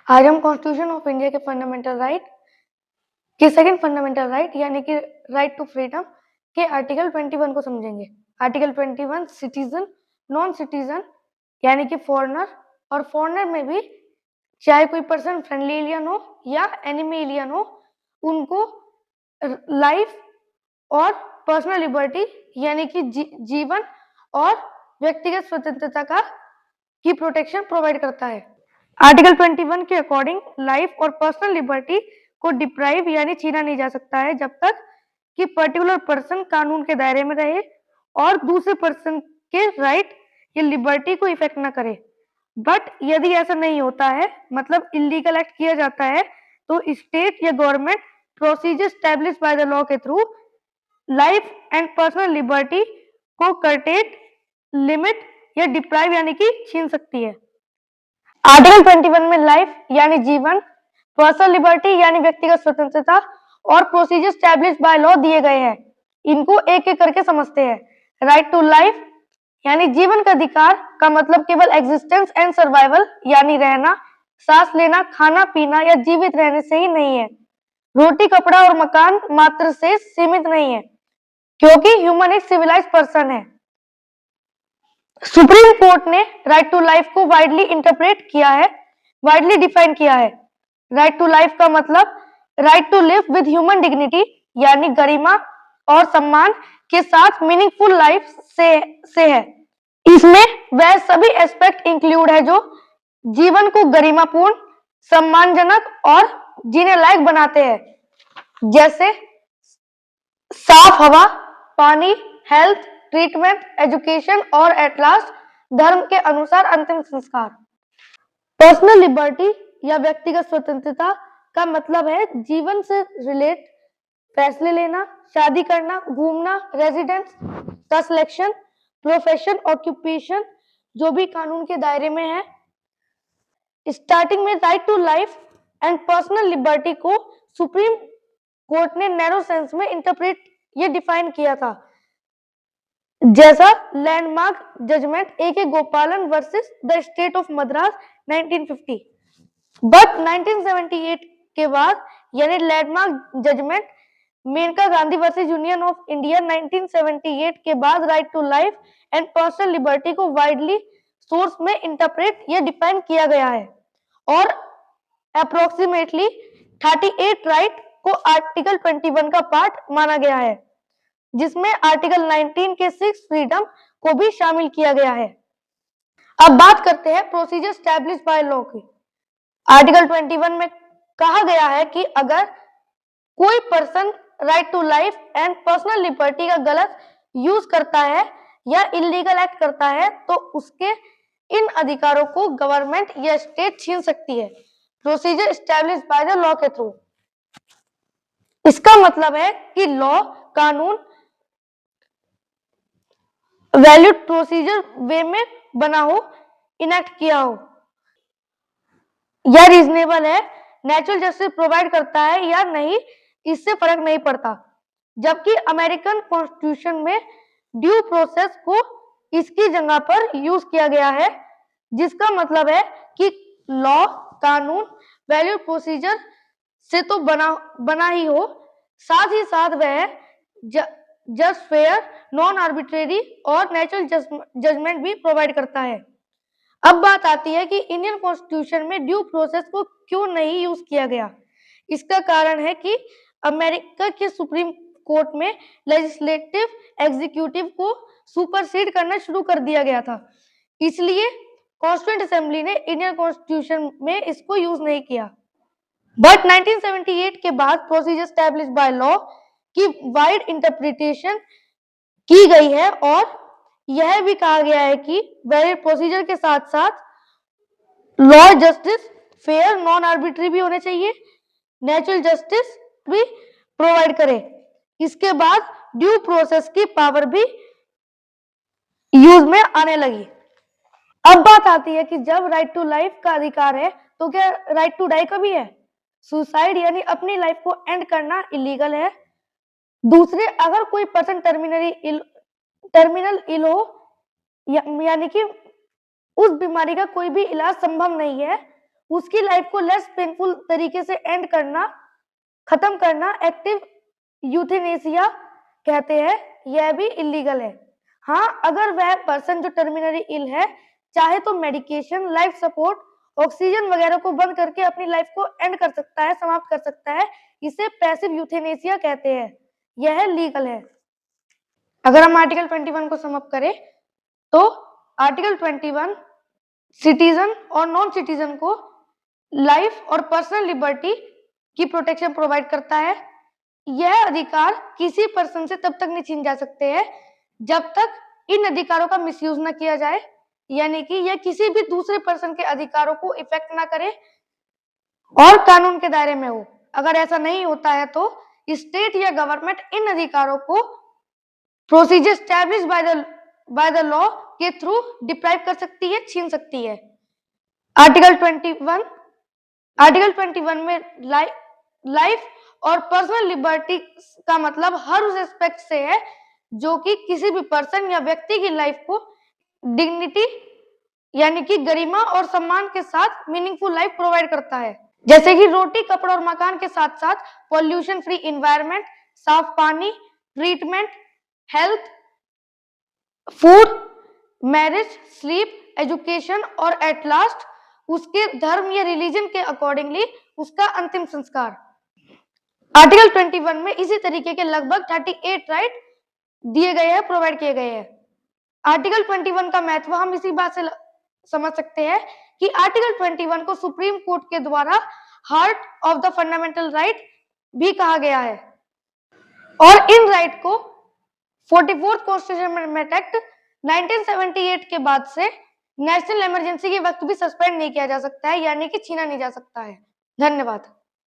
आज हम constitution of India के फंडामेंटल राइट के सेकंड फंडामेंटल राइट यानी कि राइट टू फ्रीडम के आर्टिकल 21 को समझेंगे। आर्टिकल 21 सिटीजन, नॉन सिटीजन यानी कि फॉरेनर, और फॉरेनर में भी चाहे कोई पर्सन फ्रेंडली एलियन हो या एनिमी एलियन हो, उनको लाइफ और पर्सनल लिबर्टी यानी कि जीवन और व्यक्तिगत स्वतंत्रता की प्रोटेक्शन प्रोवाइड करता है। आर्टिकल 21 के अकॉर्डिंग लाइफ और पर्सनल लिबर्टी को डिप्राइव यानी छीना नहीं जा सकता है जब तक कि पर्टिकुलर पर्सन कानून के दायरे में रहे और दूसरे पर्सन के राइट या लिबर्टी को इफेक्ट ना करे। बट यदि ऐसा नहीं होता है, मतलब इलीगल एक्ट किया जाता है, तो स्टेट या government procedure established by the law के through life and personal liberty को कर्टेट, लिमिट या डिप्राइव यानी कि छीन सकती है। आर्टिकल 21 में लाइफ यानी जीवन, पर्सनल लिबर्टी यानी व्यक्तिगत स्वतंत्रता और प्रोसीजर स्टैब्लिश बाय लॉ दिए गए हैं। इनको एक एक करके समझते हैं। राइट टू लाइफ यानी जीवन का अधिकार का मतलब केवल एग्जिस्टेंस एंड सर्वाइवल यानी रहना, सांस लेना, खाना पीना या जीवित रहने से ही नहीं है। रोटी, कपड़ा और मकान मात्र से सीमित नहीं है, क्योंकि ह्यूमन एक सिविलाइज्ड पर्सन है। सुप्रीम कोर्ट ने राइट टू लाइफ को वाइडली इंटरप्रेट किया है, वाइडली डिफाइन किया है। राइट टू लाइफ का मतलब right to live with human dignity यानी गरिमा और सम्मान के साथ मीनिंगफुल लाइफ से है। इसमें वह सभी एस्पेक्ट इंक्लूड है जो जीवन को गरिमापूर्ण, सम्मानजनक और जीने लायक बनाते हैं, जैसे साफ हवा, पानी, हेल्थ, ट्रीटमेंट, एजुकेशन और एट लास्ट धर्म के अनुसार अंतिम संस्कार। पर्सनल लिबर्टी या व्यक्तिगत स्वतंत्रता का मतलब है जीवन से रिलेट फैसले लेना, शादी करना, घूमना, रेजिडेंस का सिलेक्शन, प्रोफेशन, ऑक्यूपेशन जो भी कानून के दायरे में है। स्टार्टिंग में right to life and personal liberty को सुप्रीम कोर्ट ने नैरो सेंस में इंटरप्रेट ये डिफाइन किया था, जैसा landmark judgement A K Gopalan versus the state of Madras 1950। But 1978 के बाद यानी landmark judgement Menaka Gandhi versus union of India 1978 के बाद right to life and personal liberty को वाइडली सोर्स में इंटरप्रेट या डिफाइन किया गया है और अप्रोक्सीमेटली 38 राइट को आर्टिकल 21 का पार्ट माना गया है, जिसमें आर्टिकल 19 के 6 फ्रीडम को भी शामिल किया गया है। अब बात करते हैं प्रोसीजर स्टैब्लिश बाय लॉ की। आर्टिकल 21 में कहा गया है कि अगर कोई person right to life and personal liberty का गलत यूज करता है या इलीगल एक्ट करता है तो उसके इन अधिकारों को गवर्नमेंट या स्टेट छीन सकती है, procedure established by the law के थ्रू। इसका मतलब है कि लॉ, कानून वैलिड प्रोसीजर वे में बना हो, इनेक्ट किया हो या रीजनेबल है, नेचुरल जस्टिस प्रोवाइड करता है या नहीं, इससे फर्क नहीं पड़ता। जबकि अमेरिकन कॉन्स्टिट्यूशन में ड्यू प्रोसेस को इसकी जगह पर यूज किया गया है, जिसका मतलब है कि लॉ, कानून वैलिड प्रोसीजर से तो बना ही हो, साथ ही साथ वह जस्ट, फेयर, नॉन आर्बिट्रेरी और नेचुरल जजमेंट भी प्रोवाइड करता है। अब बात आती है कि इंडियन कॉन्स्टिट्यूशन में ड्यू प्रोसेस को क्यों नहीं यूज किया गया। इसका कारण है कि अमेरिका के सुप्रीम कोर्ट में लेजिस्लेटिव एग्जीक्यूटिव को सुपरसीड करना शुरू कर दिया गया था, इसलिए कॉन्स्टिट्यूएंट असेंबली ने इंडियन कॉन्स्टिट्यूशन में इसको यूज नहीं किया। बट 1978 के बाद प्रोसीजर स्टैब्लिश बाय लॉ की वाइड इंटरप्रिटेशन की गई है और यह भी कहा गया है कि वैलिड प्रोसीजर के साथ साथ law, justice, fair, non arbitrary भी होने चाहिए, नेचुरल जस्टिस भी प्रोवाइड करे। इसके बाद ड्यू प्रोसेस की पावर भी यूज में आने लगी। अब बात आती है कि जब राइट टू लाइफ का अधिकार है तो क्या राइट टू डाई का भी है? सुसाइड यानी अपनी लाइफ को एंड करना इलीगल है। दूसरे, अगर कोई पर्सन टर्मिनल इल हो यानी कि उस बीमारी का कोई भी इलाज संभव नहीं है उसकी लाइफ को लेस पेनफुल तरीके से एंड करना, खत्म करना एक्टिव यूथेनेसिया कहते हैं। यह भी इलीगल है। हाँ, अगर वह पर्सन जो टर्मिनरी इल है चाहे तो मेडिकेशन, लाइफ सपोर्ट, ऑक्सीजन वगैरह को बंद करके अपनी लाइफ को एंड कर सकता है, समाप्त कर सकता है। इसे पैसिव यूथेनेसिया कहते हैं। यह लीगल है। अगर हम आर्टिकल 21 को समअप करें तो आर्टिकल 21 सिटीजन और नॉन सिटीजन को लाइफ और पर्सनल लिबर्टी की प्रोटेक्शन प्रोवाइड करता है। यह अधिकार किसी पर्सन से तब तक नहीं छीन जा सकते हैं जब तक इन अधिकारों का मिसयूज ना किया जाए, यानी कि यह किसी भी दूसरे पर्सन के अधिकारों को इफेक्ट ना करे और कानून के दायरे में हो। अगर ऐसा नहीं होता है तो स्टेट या गवर्नमेंट इन अधिकारों को procedure establish bye the law के थ्रू डिप्राइव कर सकती है, छीन सकती है। आर्टिकल 21 में लाइफ और पर्सनल लिबर्टी का मतलब हर उस एस्पेक्ट से है जो कि किसी भी पर्सन या व्यक्ति की लाइफ को डिग्निटी यानी कि गरिमा और सम्मान के साथ मीनिंगफुल लाइफ प्रोवाइड करता है, जैसे कि रोटी, कपड़ा और मकान के साथ साथ पॉल्यूशन फ्री इन्वायरमेंट, साफ पानी, treatment, health, food, marriage, sleep, education और एट लास्ट उसके धर्म या रिलीजन के अकॉर्डिंगली उसका अंतिम संस्कार। आर्टिकल 21 में इसी तरीके के लगभग 38 राइट दिए गए हैं, प्रोवाइड किए गए हैं। आर्टिकल 21 का महत्व हम इसी बात से समझ सकते हैं कि आर्टिकल 21 को सुप्रीम कोर्ट के द्वारा heart of the fundamental right भी कहा गया है और इन राइट को 44th कॉन्स्टिट्यूशन अमेंडमेंट एक्ट 1978 के बाद से नेशनल इमरजेंसी के वक्त भी सस्पेंड नहीं किया जा सकता है, यानी कि छीना नहीं जा सकता है। धन्यवाद।